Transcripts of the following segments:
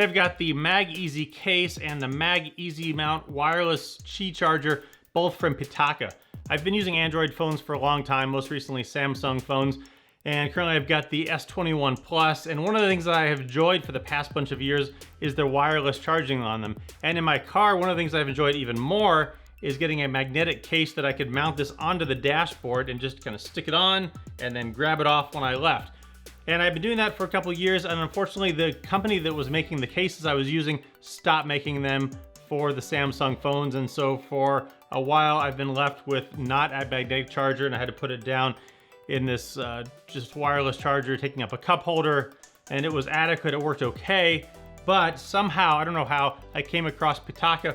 I've got the MagEZ case and the MagEZ mount wireless Qi charger, both from Pitaka. I've been using Android phones for a long time, most recently Samsung phones, and currently I've got the S21 Plus, and one of the things that I have enjoyed for the past bunch of years is their wireless charging on them. And in my car, one of the things I've enjoyed even more is getting a magnetic case that I could mount this onto the dashboard and just kind of stick it on and then grab it off when I left. And I've been doing that for a couple of years, and unfortunately the company that was making the cases I was using stopped making them for the Samsung phones, and so for a while I've been left with not a magnetic charger, and I had to put it down in this just wireless charger taking up a cup holder, and it was adequate, it worked okay, but somehow, I don't know how, I came across Pitaka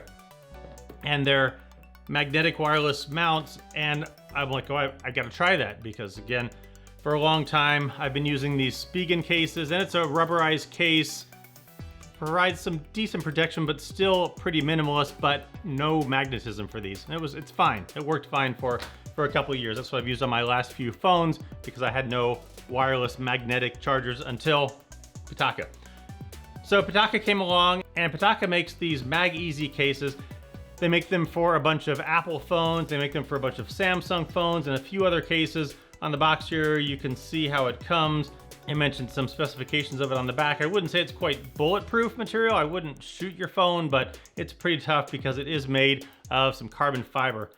and their magnetic wireless mounts, and I'm like, oh, I gotta try that, because again, for a long time I've been using these Spigen cases, and it's a rubberized case, provides some decent protection, but still pretty minimalist, but no magnetism for these. It's fine, it worked fine for a couple of years. That's what I've used on my last few phones, because I had no wireless magnetic chargers until Pitaka. So Pitaka came along, and Pitaka makes these MagEZ cases. They make them for a bunch of Apple phones, they make them for a bunch of Samsung phones, and a few other cases. On the box here, you can see how it comes. I mentioned some specifications of it on the back. I wouldn't say it's quite bulletproof material. I wouldn't shoot your phone, but it's pretty tough because it is made of some carbon fiber.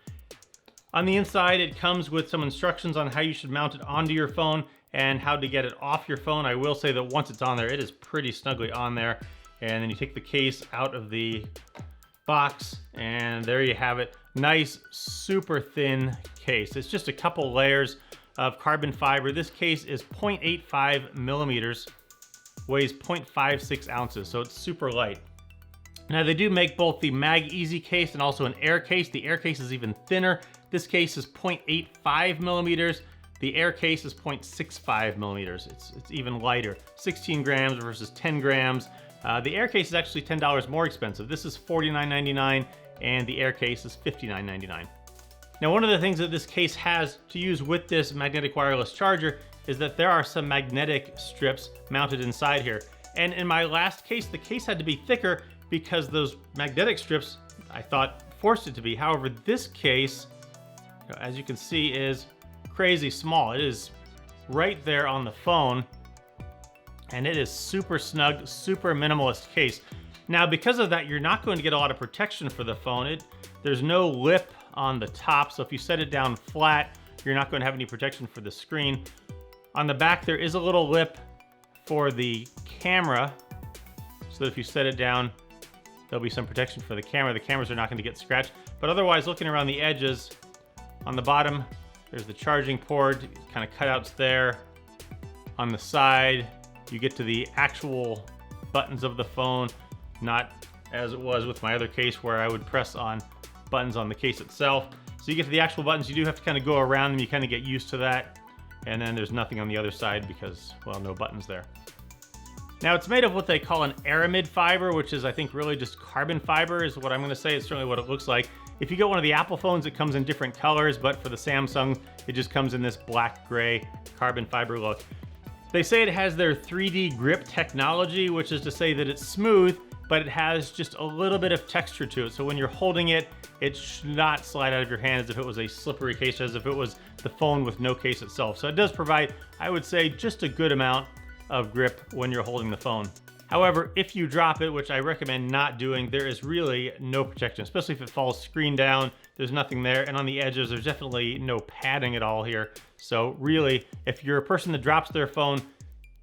On the inside, it comes with some instructions on how you should mount it onto your phone and how to get it off your phone. I will say that once it's on there, it is pretty snugly on there. And then you take the case out of the box, and there you have it. Nice, super thin case. It's just a couple layers of carbon fiber. This case is 0.85 millimeters, weighs 0.56 ounces, so it's super light. Now they do make both the MagEZ case and also an Air case. The Air case is even thinner. This case is 0.85 millimeters. The Air case is 0.65 millimeters. It's even lighter, 16 grams versus 10 grams. The Air case is actually $10 more expensive. This is $49.99 and the Air case is $59.99. Now, one of the things that this case has to use with this magnetic wireless charger is that there are some magnetic strips mounted inside here. And in my last case, the case had to be thicker because those magnetic strips, I thought, forced it to be. However, this case, as you can see, is crazy small. It is right there on the phone, and it is super snug, super minimalist case. Now, because of that, you're not going to get a lot of protection for the phone. There's no lip on the top, so if you set it down flat, you're not going to have any protection for the screen. On the back, there is a little lip for the camera, so that if you set it down, there'll be some protection for the camera. The cameras are not going to get scratched, but otherwise, looking around the edges, on the bottom, there's the charging port, kind of cutouts there. On the side, you get to the actual buttons of the phone, not as it was with my other case where I would press on buttons on the case itself. So you get to the actual buttons, you do have to kind of go around them, you kind of get used to that. And then there's nothing on the other side because, well, no buttons there. Now it's made of what they call an aramid fiber, which is I think really just carbon fiber is what I'm gonna say. It's certainly what it looks like. If you get one of the Apple phones, it comes in different colors, but for the Samsung, it just comes in this black gray carbon fiber look. They say it has their 3D grip technology, which is to say that it's smooth, but it has just a little bit of texture to it. So when you're holding it, it should not slide out of your hand as if it was a slippery case, as if it was the phone with no case itself. So it does provide, I would say, just a good amount of grip when you're holding the phone. However, if you drop it, which I recommend not doing, there is really no protection, especially if it falls screen down, there's nothing there. And on the edges, there's definitely no padding at all here. So really, if you're a person that drops their phone,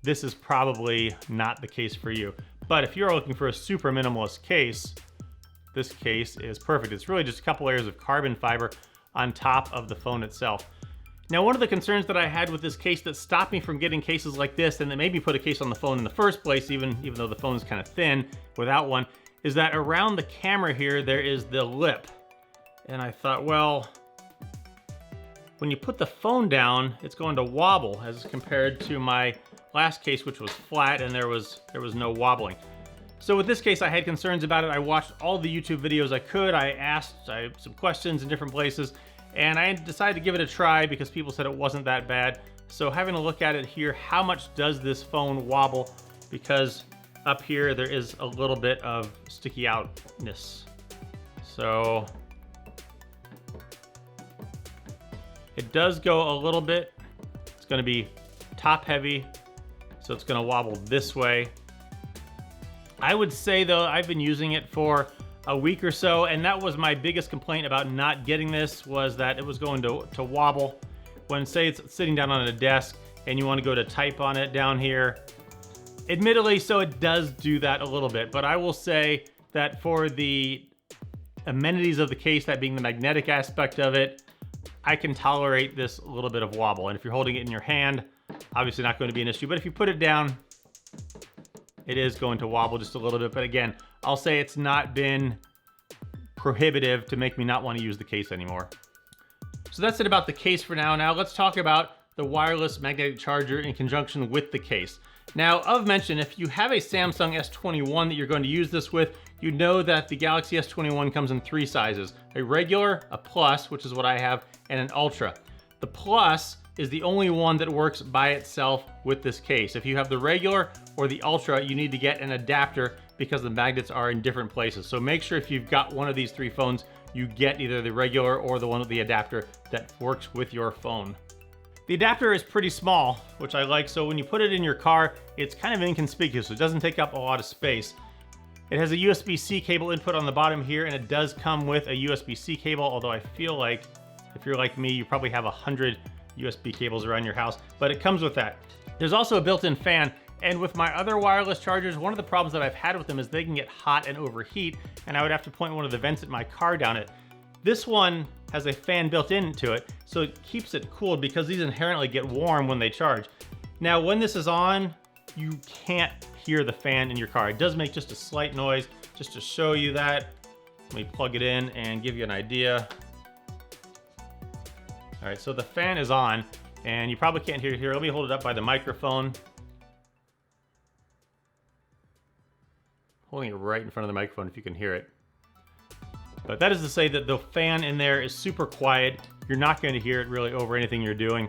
this is probably not the case for you. But if you're looking for a super minimalist case, this case is perfect. It's really just a couple layers of carbon fiber on top of the phone itself. Now, one of the concerns that I had with this case that stopped me from getting cases like this, and that made me put a case on the phone in the first place, even though the phone's kind of thin without one, is that around the camera here, there is the lip. And I thought, well, when you put the phone down, it's going to wobble as compared to my last case, which was flat and there was no wobbling. So with this case, I had concerns about it. I watched all the YouTube videos I could. I asked some questions in different places, and I decided to give it a try because people said it wasn't that bad. So having a look at it here, how much does this phone wobble? Because up here there is a little bit of sticky outness. So it does go a little bit. It's going to be top heavy, so it's going to wobble this way. I would say though, I've been using it for a week or so, and that was my biggest complaint about not getting this, was that it was going to wobble. When, say, it's sitting down on a desk and you want to go to type on it down here. Admittedly, so it does do that a little bit, but I will say that for the amenities of the case, that being the magnetic aspect of it, I can tolerate this little bit of wobble. And if you're holding it in your hand, obviously not going to be an issue, but if you put it down, it is going to wobble just a little bit. But again, I'll say it's not been prohibitive to make me not want to use the case anymore. So that's it about the case for now. Now let's talk about the wireless magnetic charger in conjunction with the case. Now, of mention, if you have a Samsung S21 that you're going to use this with, you know that the Galaxy S21 comes in 3 sizes: a regular, a plus, which is what I have, and an ultra. The plus is the only one that works by itself with this case. If you have the regular or the ultra, you need to get an adapter because the magnets are in different places. So make sure if you've got one of these 3 phones, you get either the regular or the one with the adapter that works with your phone. The adapter is pretty small, which I like, so when you put it in your car, it's kind of inconspicuous. It doesn't take up a lot of space. It has a USB-C cable input on the bottom here, and it does come with a USB-C cable, although I feel like if you're like me, you probably have 100 USB cables around your house, but it comes with that. There's also a built-in fan, and with my other wireless chargers, one of the problems that I've had with them is they can get hot and overheat, and I would have to point one of the vents at my car down it. This one has a fan built into it, so it keeps it cooled because these inherently get warm when they charge. Now, when this is on, you can't hear the fan in your car. It does make just a slight noise, just to show you that. Let me plug it in and give you an idea. All right, so the fan is on, and you probably can't hear it here. Let me hold it up by the microphone. Holding it right in front of the microphone if you can hear it. But that is to say that the fan in there is super quiet. You're not going to hear it really over anything you're doing.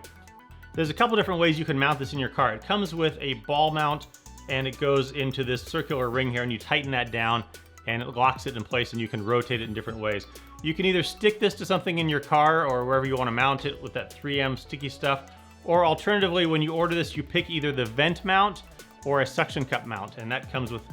There's a couple different ways you can mount this in your car. It comes with a ball mount, and it goes into this circular ring here, and you tighten that down, and it locks it in place, and you can rotate it in different ways. You can either stick this to something in your car or wherever you want to mount it with that 3M sticky stuff, or alternatively, when you order this, you pick either the vent mount or a suction cup mount, and that comes with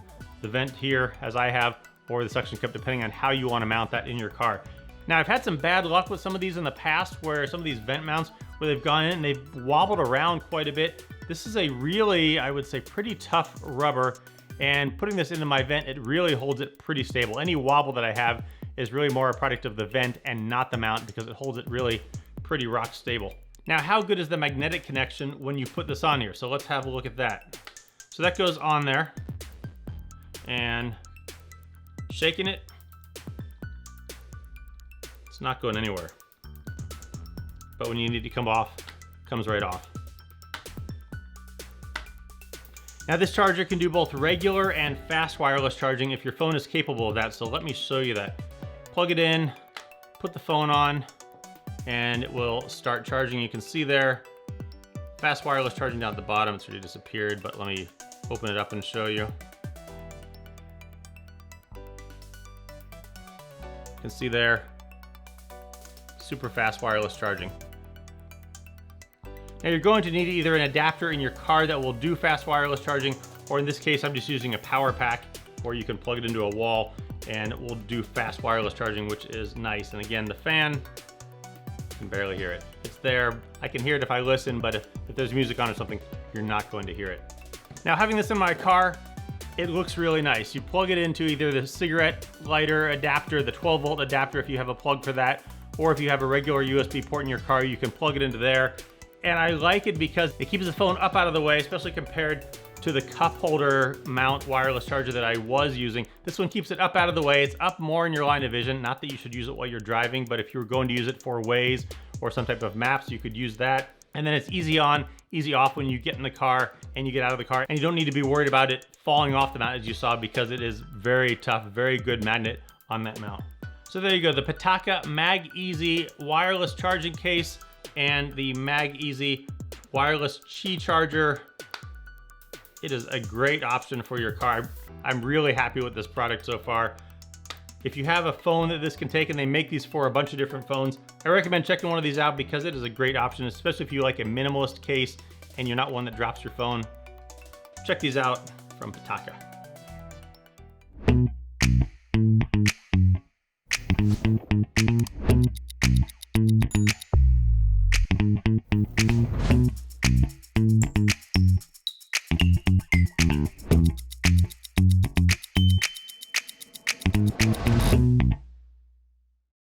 the vent here, as I have, or the suction cup, depending on how you want to mount that in your car. Now, I've had some bad luck with some of these in the past, where some of these vent mounts, where they've gone in and they've wobbled around quite a bit. This is a really, I would say, pretty tough rubber, and putting this into my vent, it really holds it pretty stable. Any wobble that I have is really more a product of the vent and not the mount, because it holds it really pretty rock stable. Now, how good is the magnetic connection when you put this on here? So let's have a look at that. So that goes on there, and shaking it, it's not going anywhere. But when you need to come off, it comes right off. Now, this charger can do both regular and fast wireless charging if your phone is capable of that. So let me show you that. Plug it in, put the phone on, and it will start charging. You can see there, fast wireless charging down at the bottom. It's already disappeared, but let me open it up and show you. You can see there, super fast wireless charging. Now, you're going to need either an adapter in your car that will do fast wireless charging, or in this case, I'm just using a power pack, or you can plug it into a wall and it will do fast wireless charging, which is nice. And again, the fan, you can barely hear it. It's there. I can hear it if I listen, but if there's music on or something, you're not going to hear it. Now, having this in my car, it looks really nice. You plug it into either the cigarette lighter adapter, the 12-volt adapter if you have a plug for that, or if you have a regular USB port in your car, you can plug it into there. And I like it because it keeps the phone up out of the way, especially compared to the cup holder mount wireless charger that I was using. This one keeps it up out of the way. It's up more in your line of vision. Not that you should use it while you're driving, but if you were going to use it for Waze or some type of maps, you could use that. And then it's easy on, easy off when you get in the car and you get out of the car, and you don't need to be worried about it falling off the mount, as you saw, because it is very tough, very good magnet on that mount. So there you go, the Pitaka MagEZ wireless charging case and the MagEZ wireless Qi charger. It is a great option for your car. I'm really happy with this product so far. If you have a phone that this can take, and they make these for a bunch of different phones, I recommend checking one of these out because it is a great option, especially if you like a minimalist case and you're not one that drops your phone. Check these out from Pitaka.